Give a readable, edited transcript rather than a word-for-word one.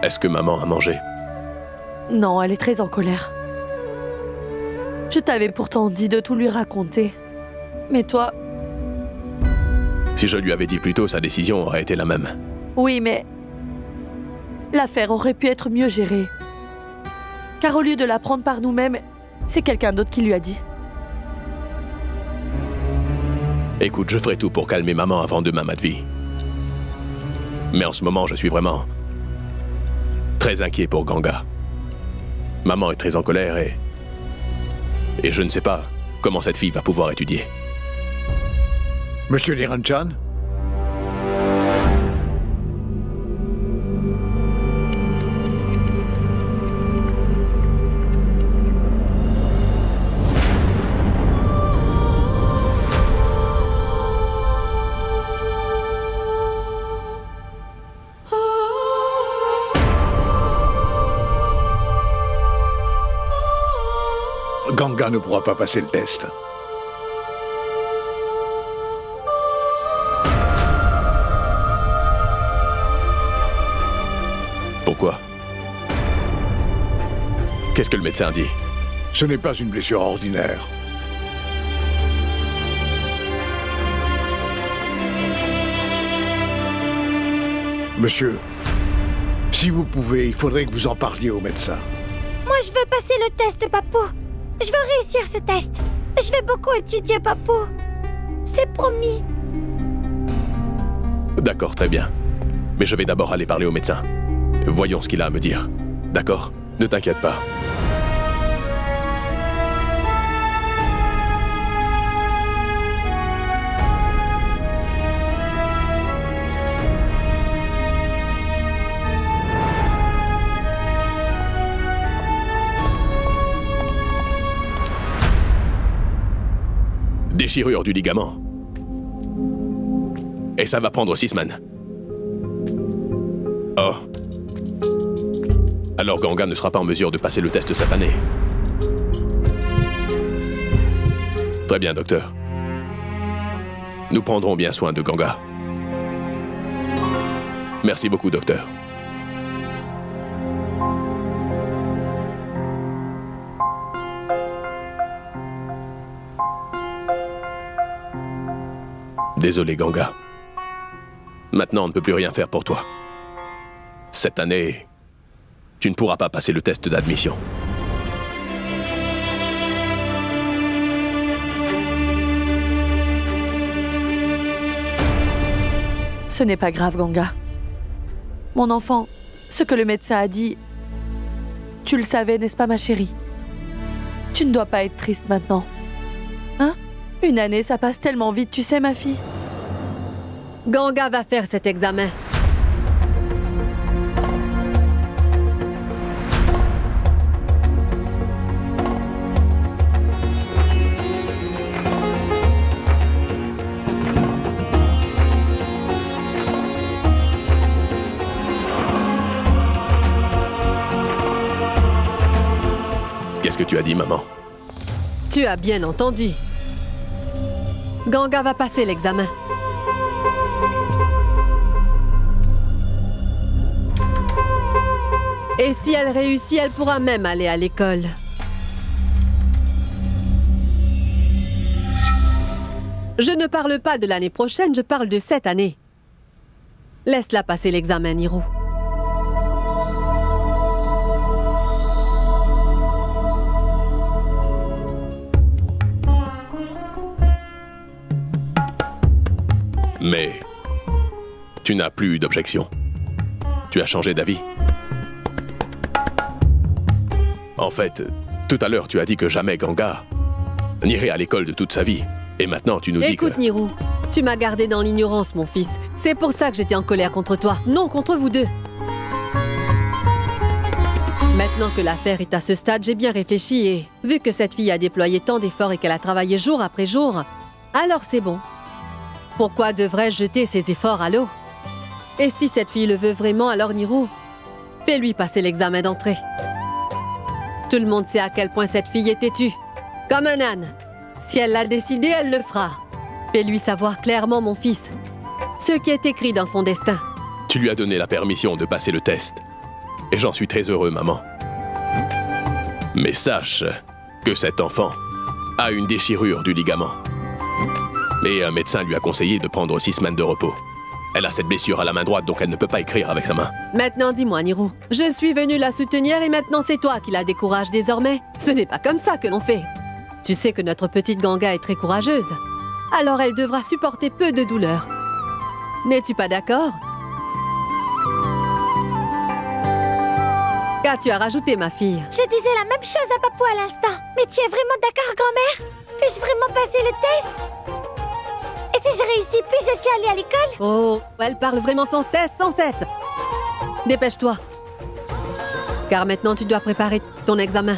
Est-ce que maman a mangé? Non, elle est très en colère. Je t'avais pourtant dit de tout lui raconter. Mais toi... Si je lui avais dit plus tôt, sa décision aurait été la même. Oui, mais... l'affaire aurait pu être mieux gérée. Car au lieu de la prendre par nous-mêmes, c'est quelqu'un d'autre qui lui a dit. Écoute, je ferai tout pour calmer maman avant demain, Madhvi. Mais en ce moment, je suis vraiment... très inquiet pour Ganga. Maman est très en colère et je ne sais pas comment cette fille va pouvoir étudier. Monsieur Niranjan? Ganga ne pourra pas passer le test. Pourquoi? Qu'est-ce que le médecin dit? Ce n'est pas une blessure ordinaire. Monsieur, si vous pouvez, il faudrait que vous en parliez au médecin. Moi, je veux passer le test, Papou. Je veux réussir ce test. Je vais beaucoup étudier, Papou. C'est promis. D'accord, très bien. Mais je vais d'abord aller parler au médecin. Voyons ce qu'il a à me dire. D'accord? Ne t'inquiète pas. Déchirure du ligament. Et ça va prendre 6 semaines. Oh. Alors Ganga ne sera pas en mesure de passer le test cette année. Très bien, docteur. Nous prendrons bien soin de Ganga. Merci beaucoup, docteur. Désolé, Ganga. Maintenant, on ne peut plus rien faire pour toi. Cette année, tu ne pourras pas passer le test d'admission. Ce n'est pas grave, Ganga. Mon enfant, ce que le médecin a dit, tu le savais, n'est-ce pas, ma chérie? Tu ne dois pas être triste maintenant. Hein? Une année, ça passe tellement vite, tu sais, ma fille. Ganga va faire cet examen. Qu'est-ce que tu as dit, maman? Tu as bien entendu. Ganga va passer l'examen. Et si elle réussit, elle pourra même aller à l'école. Je ne parle pas de l'année prochaine, je parle de cette année. Laisse-la passer l'examen, Niru. Mais tu n'as plus eu d'objection. Tu as changé d'avis. En fait, tout à l'heure, tu as dit que jamais Ganga n'irait à l'école de toute sa vie. Et maintenant, tu nous dis que... Écoute, Niru, tu m'as gardé dans l'ignorance, mon fils. C'est pour ça que j'étais en colère contre toi. Non, contre vous deux. Maintenant que l'affaire est à ce stade, j'ai bien réfléchi et vu que cette fille a déployé tant d'efforts et qu'elle a travaillé jour après jour, alors c'est bon. Pourquoi devrais-je jeter ses efforts à l'eau? Et si cette fille le veut vraiment, alors Niru, fais-lui passer l'examen d'entrée. Tout le monde sait à quel point cette fille est têtue. Comme un âne. Si elle l'a décidé, elle le fera. Fais-lui savoir clairement, mon fils, ce qui est écrit dans son destin. tu lui as donné la permission de passer le test. Et j'en suis très heureux, maman. Mais sache que cet enfant a une déchirure du ligament. Et un médecin lui a conseillé de prendre 6 semaines de repos. Elle a cette blessure à la main droite, donc elle ne peut pas écrire avec sa main. Maintenant, dis-moi, Niro, je suis venue la soutenir et maintenant c'est toi qui la décourage désormais. Ce n'est pas comme ça que l'on fait. Tu sais que notre petite Ganga est très courageuse. Alors elle devra supporter peu de douleur. N'es-tu pas d'accord? Qu'as-tu à rajouter, ma fille? Je disais la même chose à Papou à l'instant. Mais tu es vraiment d'accord, grand-mère? Puis-je vraiment passer le test? Et si je réussis, puis-je aussi aller à l'école? Oh, elle parle vraiment sans cesse, sans cesse. Dépêche-toi. Car maintenant, tu dois préparer ton examen.